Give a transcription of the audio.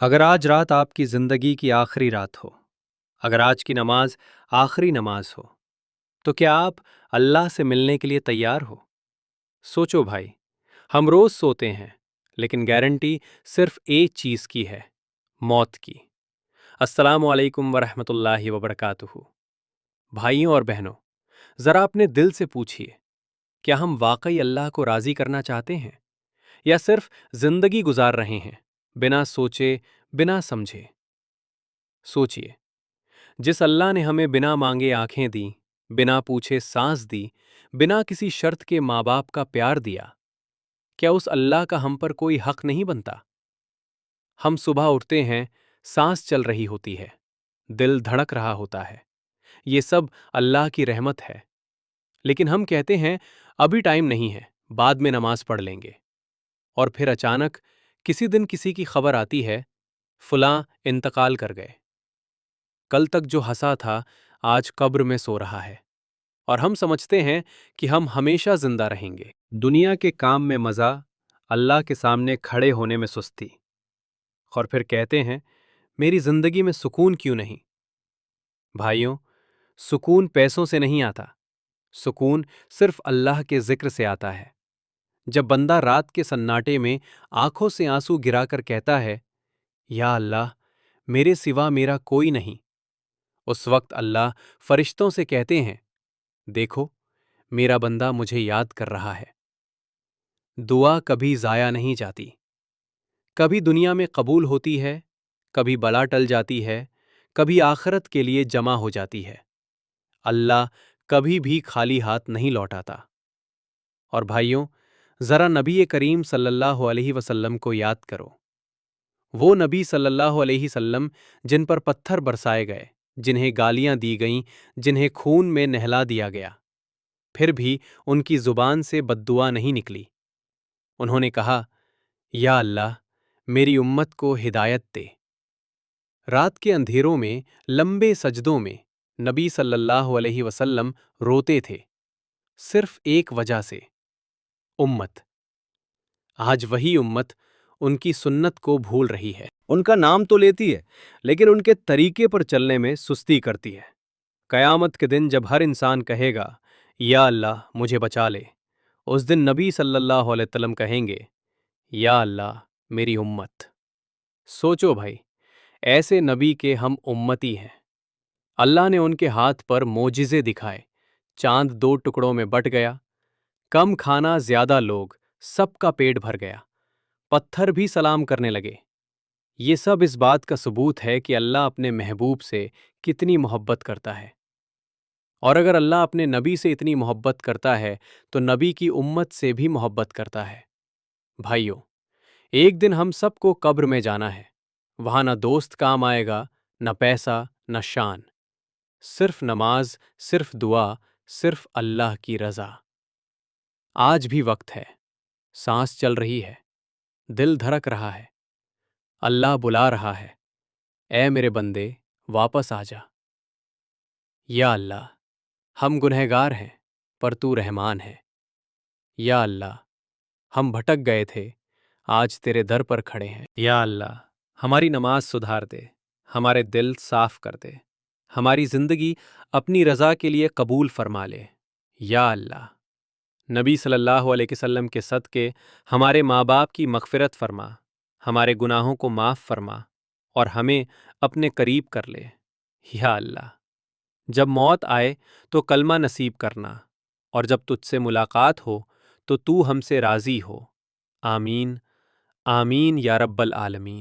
اگر آج رات آپ کی زندگی کی آخری رات ہو، اگر آج کی نماز آخری نماز ہو، تو کیا آپ اللہ سے ملنے کے لیے تیار ہو؟ سوچو بھائی، ہم روز سوتے ہیں، لیکن گارنٹی صرف ایک چیز کی ہے: موت کی۔ السلام علیکم ورحمۃ اللہ وبرکاتہ۔ بھائیوں اور بہنوں، ذرا اپنے دل سے پوچھئے، کیا ہم واقعی اللہ کو راضی کرنا چاہتے ہیں، یا صرف زندگی گزار رہے ہیں بنا سوچے، بنا سمجھے؟ سوچئے، جس اللہ نے ہمیں بنا مانگے آنکھیں دیں، بنا پوچھے سانس دی، بنا کسی شرط کے ماں باپ کا پیار دیا، کیا اس اللہ کا ہم پر کوئی حق نہیں بنتا؟ ہم صبح اٹھتے ہیں، سانس چل رہی ہوتی ہے، دل دھڑک رہا ہوتا ہے، یہ سب اللہ کی رحمت ہے، لیکن ہم کہتے ہیں ابھی ٹائم نہیں ہے، بعد میں نماز پڑھ لیں گے، اور پھر اچانک کسی دن کسی کی خبر آتی ہے، فلاں انتقال کر گئے۔ کل تک جو ہنسا تھا آج قبر میں سو رہا ہے، اور ہم سمجھتے ہیں کہ ہم ہمیشہ زندہ رہیں گے۔ دنیا کے کام میں مزہ، اللہ کے سامنے کھڑے ہونے میں سستی، اور پھر کہتے ہیں میری زندگی میں سکون کیوں نہیں؟ بھائیوں، سکون پیسوں سے نہیں آتا، سکون صرف اللہ کے ذکر سے آتا ہے۔ جب بندہ رات کے سناٹے میں آنکھوں سے آنسو گرا کر کہتا ہے، یا اللہ، میرے سوا میرا کوئی نہیں، اس وقت اللہ فرشتوں سے کہتے ہیں، دیکھو میرا بندہ مجھے یاد کر رہا ہے۔ دعا کبھی ضائع نہیں جاتی، کبھی دنیا میں قبول ہوتی ہے، کبھی بلا ٹل جاتی ہے، کبھی آخرت کے لیے جمع ہو جاتی ہے۔ اللہ کبھی بھی خالی ہاتھ نہیں لوٹاتا۔ اور بھائیوں، ذرا نبی کریم صلی اللہ علیہ وسلم کو یاد کرو، وہ نبی صلی اللہ علیہ وسلم جن پر پتھر برسائے گئے، جنہیں گالیاں دی گئیں، جنہیں خون میں نہلا دیا گیا، پھر بھی ان کی زبان سے بد دعا نہیں نکلی۔ انہوں نے کہا، یا اللہ، میری امت کو ہدایت دے۔ رات کے اندھیروں میں لمبے سجدوں میں نبی صلی اللہ علیہ وسلم روتے تھے، صرف ایک وجہ سے: امت۔ آج وہی امت ان کی سنت کو بھول رہی ہے، ان کا نام تو لیتی ہے، لیکن ان کے طریقے پر چلنے میں سستی کرتی ہے۔ قیامت کے دن جب ہر انسان کہے گا، یا اللہ مجھے بچا لے، اس دن نبی صلی اللہ علیہ وسلم کہیں گے، یا اللہ میری امت۔ سوچو بھائی، ایسے نبی کے ہم امتی ہیں۔ اللہ نے ان کے ہاتھ پر معجزے دکھائے، چاند 2 ٹکڑوں میں بٹ گیا، کم کھانا زیادہ لوگ، سب کا پیٹ بھر گیا، پتھر بھی سلام کرنے لگے۔ یہ سب اس بات کا ثبوت ہے کہ اللہ اپنے محبوب سے کتنی محبت کرتا ہے۔ اور اگر اللہ اپنے نبی سے اتنی محبت کرتا ہے تو نبی کی امت سے بھی محبت کرتا ہے۔ بھائیوں، ایک دن ہم سب کو قبر میں جانا ہے، وہاں نہ دوست کام آئے گا، نہ پیسہ، نہ شان، صرف نماز، صرف دعا، صرف اللہ کی رضا۔ آج بھی وقت ہے، سانس چل رہی ہے، دل دھڑک رہا ہے، اللہ بلا رہا ہے، اے میرے بندے واپس آ جا۔ یا اللہ، ہم گنہگار ہیں پر تو رحمان ہے۔ یا اللہ، ہم بھٹک گئے تھے، آج تیرے در پر کھڑے ہیں۔ یا اللہ، ہماری نماز سدھار دے، ہمارے دل صاف کر دے، ہماری زندگی اپنی رضا کے لیے قبول فرما لے۔ یا اللہ، نبی صلی اللہ علیہ وسلم کے صدقے ہمارے ماں باپ کی مغفرت فرما، ہمارے گناہوں کو معاف فرما، اور ہمیں اپنے قریب کر لے۔ یا اللہ، جب موت آئے تو کلمہ نصیب کرنا، اور جب تجھ سے ملاقات ہو تو ہم سے راضی ہو۔ آمین، آمین یا رب العالمین۔